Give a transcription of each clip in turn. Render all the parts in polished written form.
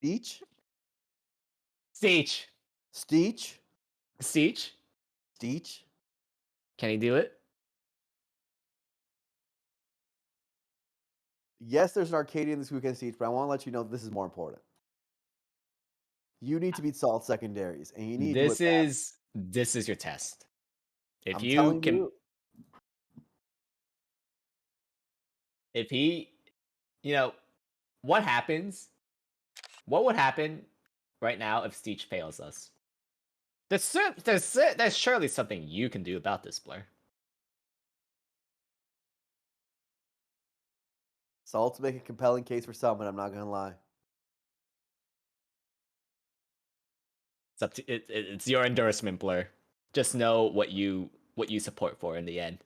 Steech? Steech. Steech? Steech. Steech? Can he do it? Yes, there's an Arcadian this weekend, Steech, but I want to let you know this is more important. You need to beat Salt secondaries, and you need to do it fast. This is your test. If I'm you telling can, you, if he, you know, what happens? What would happen right now if Steech fails us? There's surely something you can do about this, Blur. Salt's make a compelling case for some, and I'm not going to lie. It's up to it's your endorsement, Blur. Just know what you support for in the end.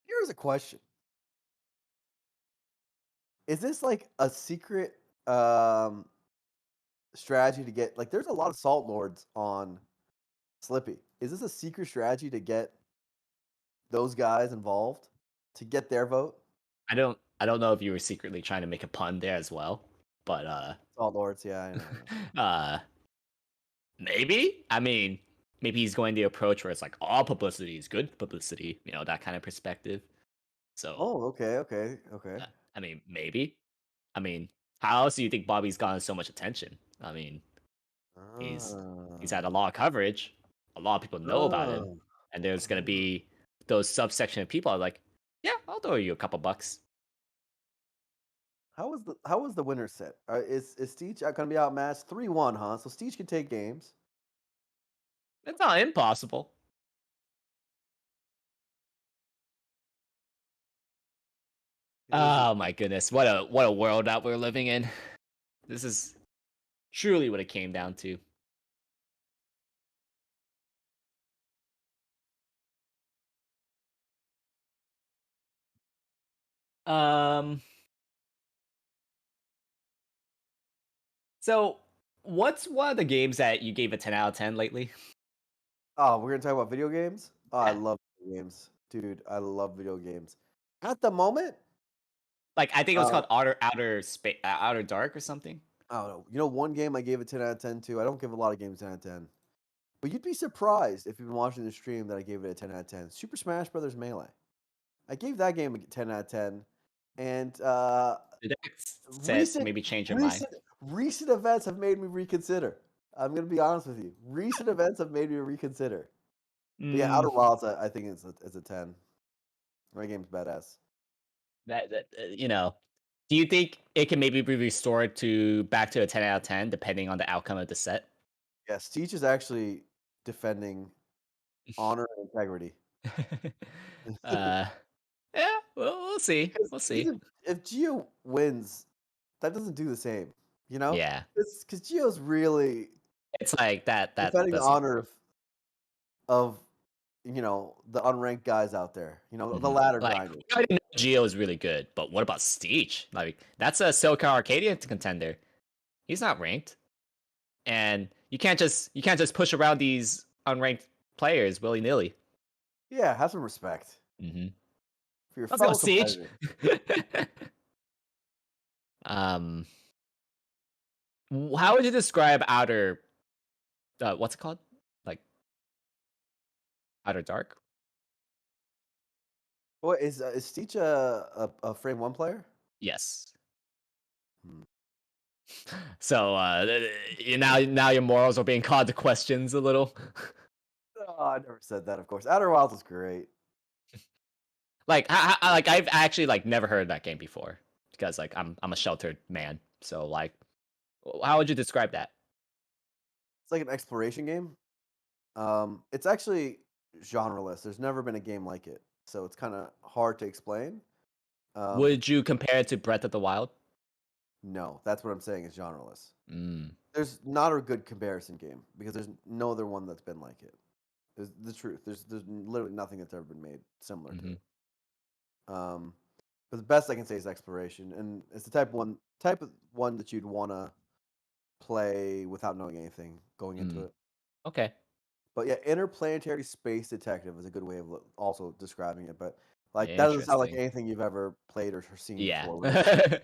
Here's a question. Is this like a secret strategy to get like there's a lot of salt lords on Slippy. Is this a secret strategy to get those guys involved to get their vote? I don't know if you were secretly trying to make a pun there as well, but Salt lords, yeah, I know. uh maybe. I mean, maybe he's going the approach where it's like all publicity is good publicity, you know, that kind of perspective. So, Oh, okay. I mean, maybe. I mean, how else do you think Bobby's gotten so much attention? I mean, he's Ah, he's had a lot of coverage. A lot of people know about him, ah, and there's gonna ah. be those subsection of people are like, yeah, I'll throw you a couple bucks. How was the winner set? Is Steech going to be outmatched 3-1, huh? So Steech can take games. It's not impossible. Here's the Oh my goodness, what a world that we're living in. This is truly what it came down to. Um, so what's one of the games that you gave a 10 out of 10 lately? Oh, we're gonna talk about video games? Oh, I Yeah. love video games. Dude, I love video games. At the moment, Like I think it was uh, called Outer Dark or something. I don't know. You know, one game I gave a 10 out of 10 to. I don't give a lot of games 10 out of 10. But you'd be surprised if you've been watching the stream that I gave it a 10 out of 10. Super Smash Brothers Melee. I gave that game a 10 out of 10. And Did that said recent maybe change your mind? recent recent events have made me reconsider. I'm gonna be honest with you. Recent events have made me reconsider. But yeah, Mm, Outer Wilds, I think it's a 10. My game's badass. you know, do you think it can maybe be restored to back to a 10 out of 10 depending on the outcome of the set? Yeah, Steech is actually defending honor and integrity. uh, yeah, we'll see. We'll Because see. if Gio wins, that doesn't do the same, you know? Yeah, Because Gio's really it's like that defending the doesn't. honor of the unranked guys out there, the Mhm. ladder Like, grinders. we already know Geo is really good, but what about Steech? Like, that's a SoCal Arcadia contender. He's not ranked, and you can't just push around these unranked players willy nilly. Yeah, have some respect Mm-hmm. for your Let's go, fellow Steech. competitor. um, how would you describe Outer? What's it called? Like Outer Dark? What is Steech a frame one player? Yes. Hmm. So now your morals are being called to questions a little. Oh, I never said that. Of course, Outer Wilds is great. Like like I've actually like never heard that game before because like I'm a sheltered man. So like, how would you describe that? It's like an exploration game. It's actually genreless. There's never been a game like it, so it's kind of hard to explain. Um, Would you compare it to Breath of the Wild? no, that's what I'm saying is genreless. Mm, There's not a good comparison game because there's no other one that's been like it. Is the truth. There's literally nothing that's ever been made similar to hmm it. Um, but the best I can say is exploration, and it's the type of one that you'd want to play without knowing anything going into mm. it. Okay. But yeah, interplanetary space detective is a good way of also describing it. But Like, that doesn't sound like Interesting. anything you've ever played or seen Yeah. before, really.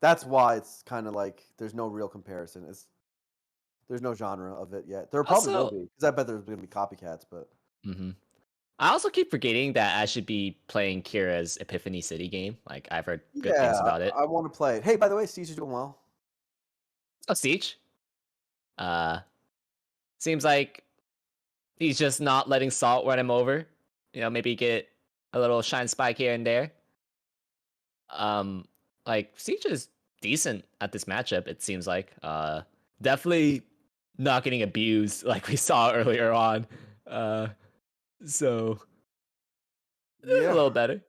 That's why it's kinda like there's no real comparison. There's no genre of it yet. There probably will Also, be because I bet there's gonna be copycats, but mhm. I also keep forgetting that I should be playing Kira's Epiphany City game. Like I've heard good things yeah, about it. I wanna play it. Hey, by the way, Steech is doing well. Oh, Siege. Uh, seems like he's just not letting Salt run him over. You know, maybe get a little shine spike here and there. Um, like Siege is decent at this matchup. It seems like. Definitely not getting abused like we saw earlier on. Uh, so a Yeah. little better.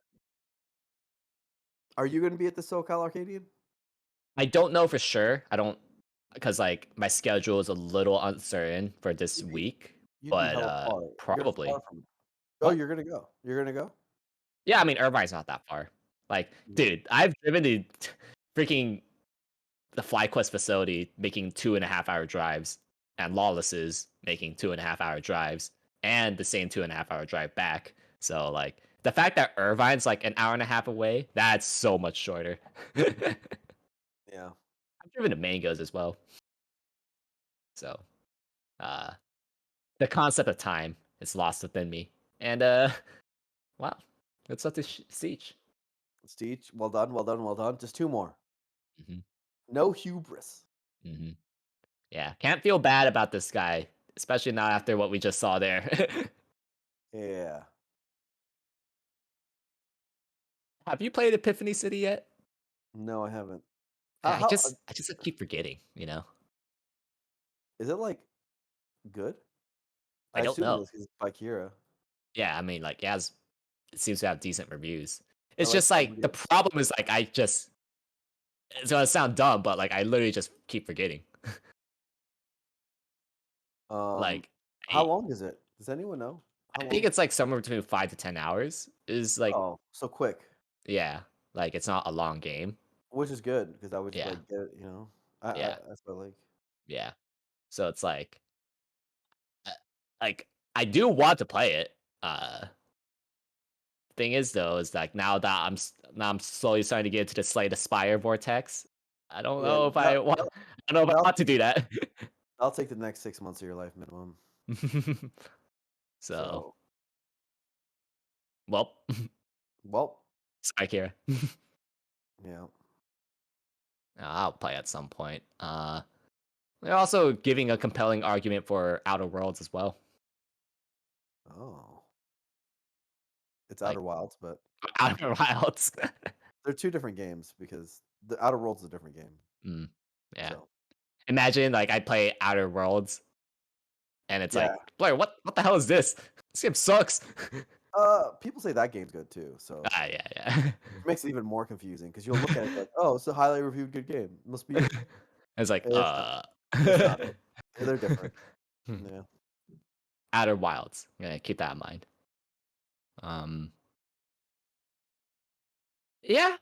Are you gonna be at the SoCal Arcadian? I don't know for sure. I don't because like my schedule is a little uncertain for this You'd be week, you'd be but hella far. You're far probably. from it. Oh, What? you're gonna go. You're gonna go? Yeah, I mean Irvine's not that far. Like, Mhm. dude, I've driven to freaking the FlyQuest facility making 2.5 hour drives, and Lawless is making 2.5 hour drives, and the same 2.5 hour drive back. So like the fact that Irvine's like an hour and a half away, that's so much shorter. I've Yeah. driven to Mangoes as well. So uh the concept of time is lost within me. And wow. It's up to Siege. Steech, well done, well done, well done. Just 2 more. Hmm. No hubris. Hmm. Yeah, can't feel bad about this guy, especially not after what we just saw there. Yeah. Have you played Epiphany City yet? No, I haven't. Yeah, I How just I just keep forgetting, you know? is it, like, good? I I don't assume it know. is 'cause it's by Kira. Yeah, I mean, like, it seems to have decent reviews. I It's like just fun like the games. problem is like I just it's gonna sound dumb, but like I literally just keep forgetting. Um, Like how I long is it? Does anyone know? How I think long? it's like somewhere between 5 to 10 hours is like Oh, so quick, yeah, like it's not a long game. which is good because I would just, Yeah, like, get it, you know? I yeah, that's what I like. yeah. So it's uh, like I do want to play it. Thing is though, is like now I'm slowly starting to get into the Slay the Spire vortex. I don't Yeah, know if that I want. that I don't know if I that'll want to take do that. that'll take the next 6 months of your life minimum. So, So, well, well, sorry, Kira. yeah. I'll play at some point. They're also giving a compelling argument for Outer Worlds as well. Oh, it's Outer Like Wilds, but Outer Wilds. they're 2 different games because the Outer Worlds is a different game. Mm, yeah. So, Imagine like I play Outer Worlds and it's yeah. like, Blair, what the hell is this? This game sucks. People say that game's good too, so Yeah, yeah. it makes it even more confusing because 'cause you'll look at it and be like, "Oh, it's a highly reviewed good game. Must be it." It's like, It's not. It's not it. They're different. Hmm. Yeah. Outer Wilds. Yeah, keep that in mind. Um, yeah.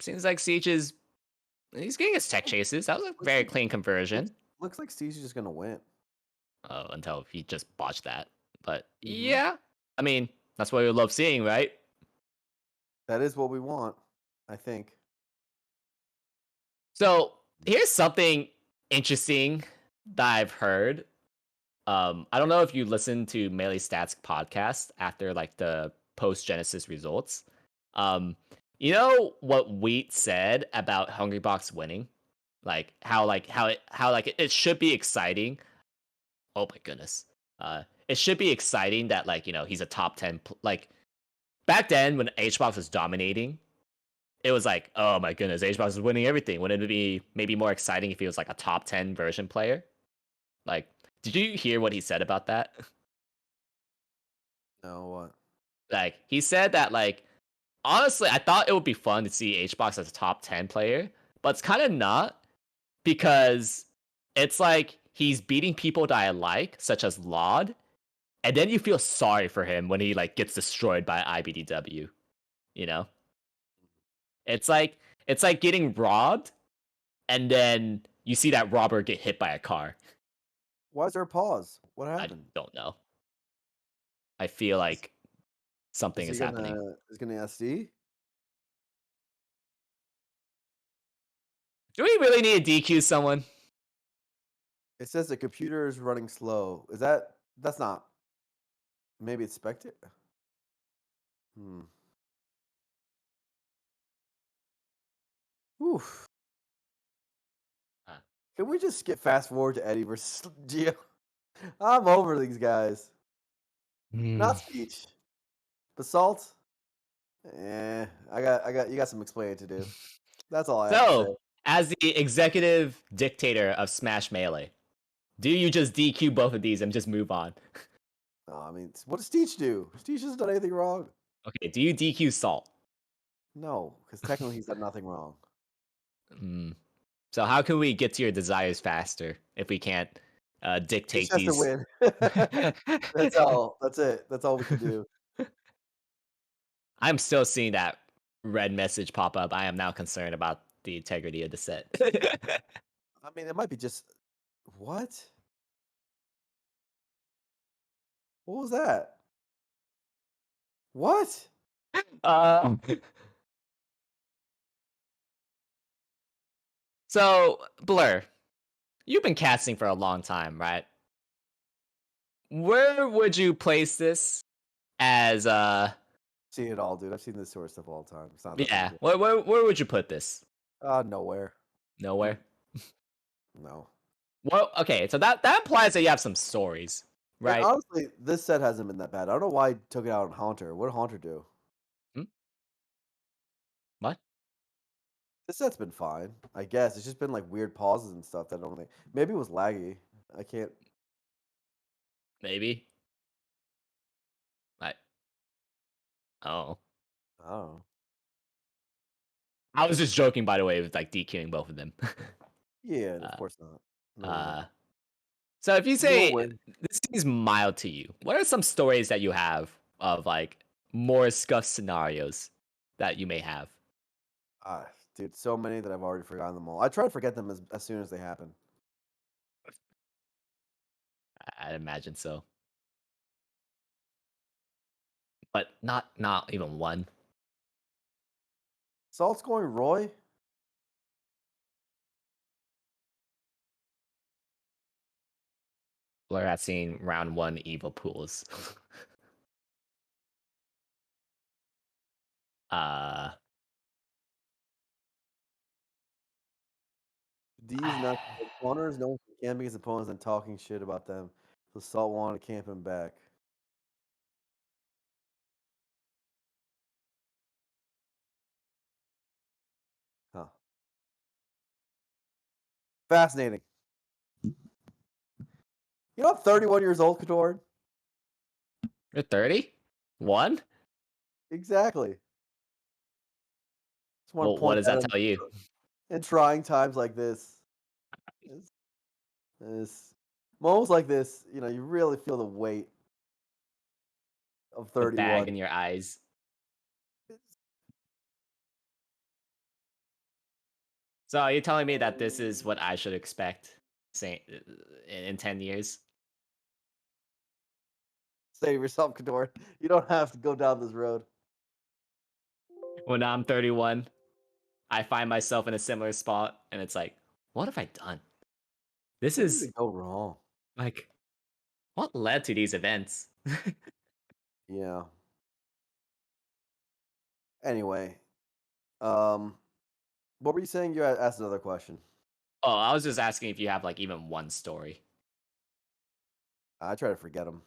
Seems like Siege is he's getting his tech chases. That was a Looks very like clean looks conversion. looks like Steve's just gonna win. Until he just botched that. But Mhm. yeah, I mean that's what we love seeing, right? That is what we want, I think. So here's something interesting that I've heard. I don't know if you listened to Melee Stats podcast after like the post Genesis results. Um, you know what Wheat said about Hungrybox winning? Like how it should be exciting. Oh my goodness. It should be exciting that like, you know, he's a top 10 like back then when HBox was dominating, it was like, oh my goodness, HBox is winning everything. Wouldn't it be maybe more exciting if he was like a top 10 version player? Like, did you hear what he said about that? No, what? Like, he said that like honestly, I thought it would be fun to see HBox as a top 10 player, but it's kind of not because it's like he's beating people that I like, such as Laud, and then you feel sorry for him when he like gets destroyed by IBDW. You know, it's like getting robbed, and then you see that robber get hit by a car. Why is there a pause? What I happened? don't know. I feel like something Is he is happening. gonna SD? Do we really need to DQ someone? It says the computer is running slow. That's not maybe it's spectate? Hmm. Oof. Uh, Can we just skip fast forward to Eddie versus Gio? I'm over these guys. hmm. Not Speech. Basalt. I got you got some explaining to do. That's all I have to say. So, as the executive dictator of Smash Melee, do you just DQ both of these and just move on? No, I mean, what does Steech do? Steech hasn't done anything wrong. Okay, do you DQ Salt? No, because technically he's done nothing wrong. Hmm. So how can we get to your desires faster if we can't Steech dictate has to these? win. That's all. That's it. That's all we can do. I'm still seeing that red message pop up. I am now concerned about the integrity of the set. I mean, it might be just what? What was that? What? uh, so, Blur, you've been casting for a long time, right? Where would you place this as Seen it all, dude. I've seen this sort of stuff all the time. It's not that big a yeah, deal. where would you put this? Nowhere. Nowhere. No. Well, okay, so that implies that you have some stories, And right? honestly, this set hasn't been that bad. I don't know why he took it out on Haunter. What did Haunter do? Hmm? What? This set's been fine, I guess. It's just been like weird pauses and stuff that I don't think. Maybe it was laggy. I can't. Maybe. I oh. I don't know. I was just joking, by the way, with like DQing both of them. Yeah, of uh, course not. No way. uh, so if you You won't say win. this seems mild to you, what are some stories that you have of like more scuffed scenarios that you may have? Dude, so many that I've already forgotten them all. I try to forget them as soon as they happen. I'd imagine so, but not even one. Salt scoring Roy? Blur has seen round one evil pools. uh, D's not corners, no one can camping his opponents and talking shit about them. So Salt wanted to camp him back. Huh. Fascinating. You know, I'm 31 years old, Kador. you're 30? One? Exactly. Just want Well, to what point does that that out tell you? in trying times like this. It's, it's moments like this, you really feel the weight of The bag 31. in your eyes. So are you telling me that this is what I should expect, say, in 10 years? Save yourself, Kador. You don't have to go down this road. When I'm 31, I find myself in a similar spot, and it's like, what have I done? This Where did is it go wrong? like, what led to these events? Yeah. Anyway, um, what were you saying? You asked another question. Oh, I was just asking if you have like even one story. I try to forget them.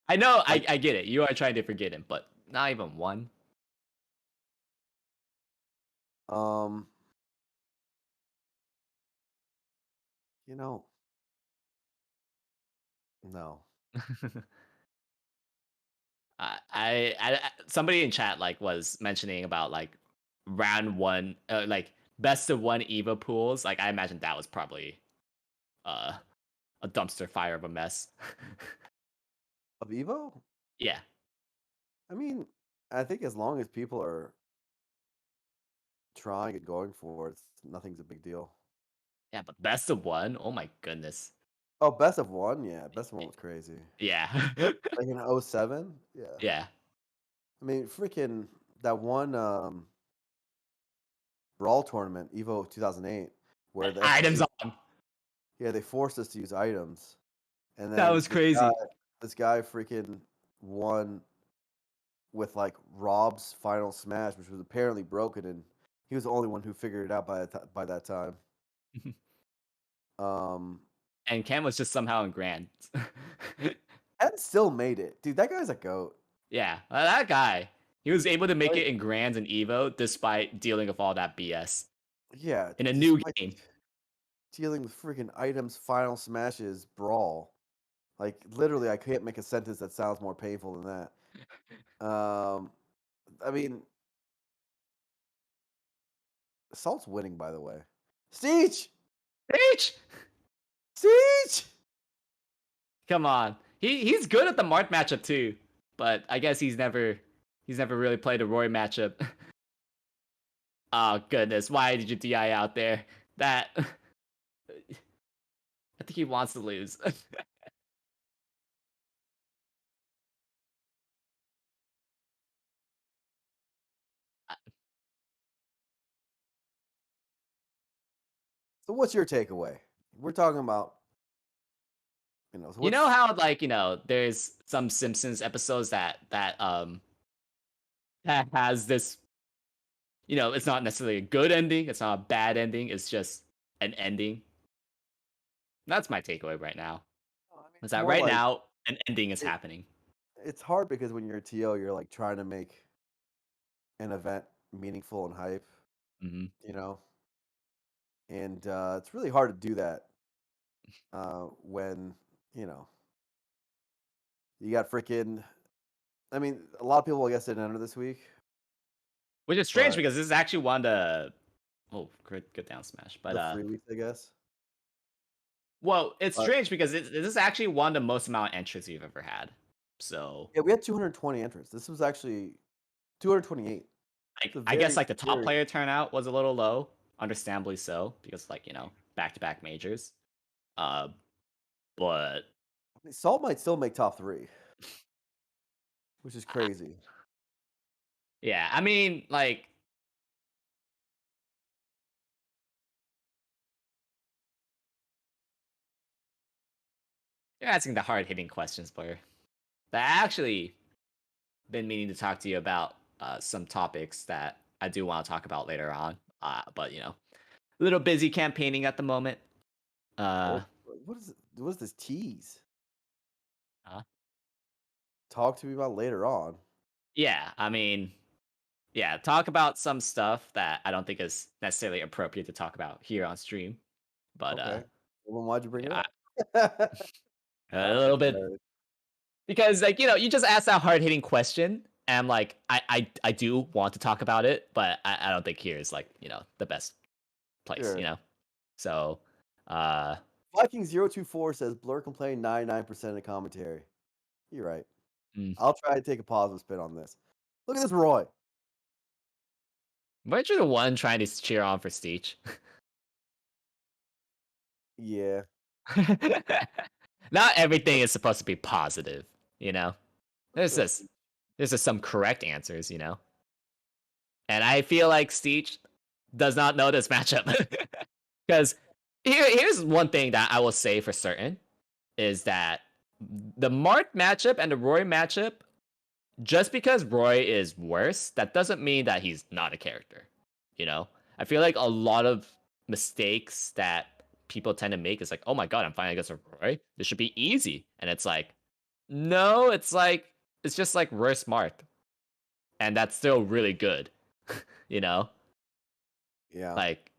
I know, Like, I get it. You are trying to forget him, but not even one. um, you know, no. Somebody in chat like was mentioning about like round one, like best of one Eva pools. Like I imagine that was probably uh a dumpster fire of a mess. Of Evo? Yeah, I mean, I think as long as people are trying and going for it, nothing's a big deal. yeah, but best of one. Oh my goodness. Oh, best of one? Yeah, best of one was crazy. Yeah. Like in '07? Yeah. Yeah. I mean, freaking that one Brawl tournament, Evo 2008, where the Items FGC, on. yeah, they forced us to use items. And That then was crazy. this guy freaking won with like Rob's final smash, which was apparently broken, and he was the only one who figured it out by that time. Um, And Ken was just somehow in Grand. Ed still made it, dude. That guy's a goat. Yeah, that guy. He was able to make Like, it in Grands and Evo despite dealing with all that BS yeah, in a new despite game. dealing with freaking items, final smashes, brawl. Like literally, I can't make a sentence that sounds more painful than that. I mean, Assault's winning, by the way. Steech! H! Steech! Come on. He's good at the Marth matchup too, but I guess he's never really played a Roy matchup. Oh goodness, why did you DI out there? That I think he wants to lose. So, what's your takeaway? We're talking about, so You know what's how like, there's some Simpsons episodes that has this, it's not necessarily a good ending, it's not a bad ending, it's just an ending. That's my takeaway right now. I mean, Is it's that more right like now an ending is it, happening. it's hard because when you're a TO, you're like trying to make an event meaningful and hype, Hmm. you know, and it's really hard to do that when you know you got freaking. I mean, a lot of people, I guess, didn't enter this week, Which is strange but because this is actually one of the good down smash. But the free weeks, I guess. well, it's But strange because this is actually one of the most amount of entries we've ever had. So yeah, we had 220 entrants. This was actually 228. It's like a I guess very, like the top very. player turnout was a little low, understandably so, because like, back to back majors. Uh but I mean, Salt might still make top three, which is uh, crazy. yeah, I mean like you're asking the hard hitting questions, Blair. But I actually been meaning to talk to you about some topics that I do want to talk about later on. But a little busy campaigning at the moment. Uh, What is this tease? uh Talk to me about later on. yeah, I mean, yeah, talk about some stuff that I don't think is necessarily appropriate to talk about here on stream. But Okay. Well, then why'd you bring it yeah, up? a I'm little bit embarrassed. because like you just asked that hard hitting question. And I'm like, I do want to talk about it, but I don't think here is like, the best place, Sure. So, uh, Viking024 says Blur can play 99% of commentary. You're right. mm. I'll try to take a positive spin on this. Look at this Roy. Weren't you the one trying to cheer on for Steech? Yeah. Not everything is supposed to be positive, you know? There's Go just there's just some correct answers, And I feel like Steech does not know this matchup. Because here's one thing that I will say for certain is that the Mark matchup and the Roy matchup, just because Roy is worse, that doesn't mean that he's not a character. You know? I feel like a lot of mistakes that people tend to make is like, oh my god, I'm fighting against a Roy. This should be easy. And it's like, no, it's just like Roy Smart. And that's still really good. you know? Yeah. Like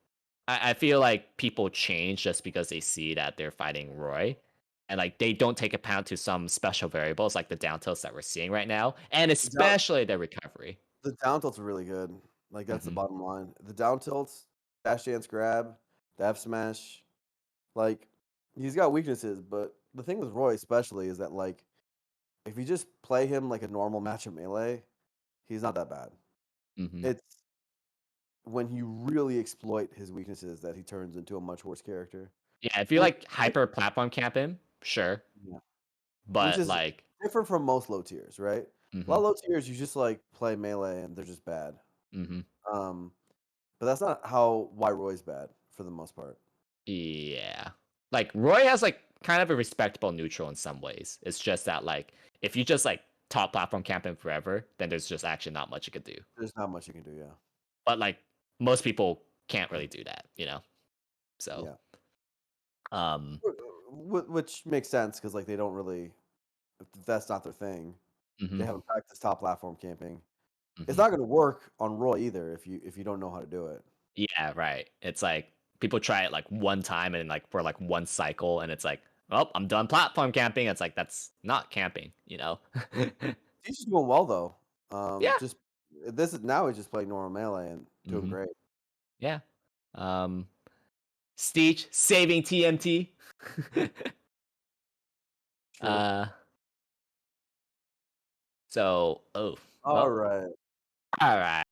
I feel like people change just because they see that they're fighting Roy. And like they don't take account to some special variables like the down tilts that we're seeing right now, and The down, especially the recovery. the down tilts are really good. Like that's the Hmm. bottom line. The down tilts, dash dance grab, the F smash. Like he's got weaknesses, but the thing with Roy especially is that like if you just play him like a normal match of melee, he's not that bad. Hmm. It's when you really exploit his weaknesses that he turns into a much worse character. Yeah, if you Which, like hyper platform camping, sure, yeah, which but is like, different from most low tiers, right? A lot hmm of low tiers, you just like play melee and they're just bad. hmm Um, but that's not how why Roy's bad for the most part. yeah, like Roy has like kind of a respectable neutral in some ways. It's just that like if you just like top platform camping forever, then there's just actually not much you could do. There's not much you can do. Yeah, But like most people can't really do that, you know. So yeah, um, which makes sense because like they don't really. If that's not their thing. They hmm haven't practiced top platform camping. It's hmm not going to work on Roy either if you don't know how to do it. yeah, right. It's like people try it like one time and like for like one cycle, and it's like, oh, I'm done platform camping. It's like that's not camping, you know. He's just doing well though. Yeah. Just this is now he's just playing normal melee and doing hmm great. Yeah. Um, Steech saving TMT. True. uh, so oh All well, right. all right.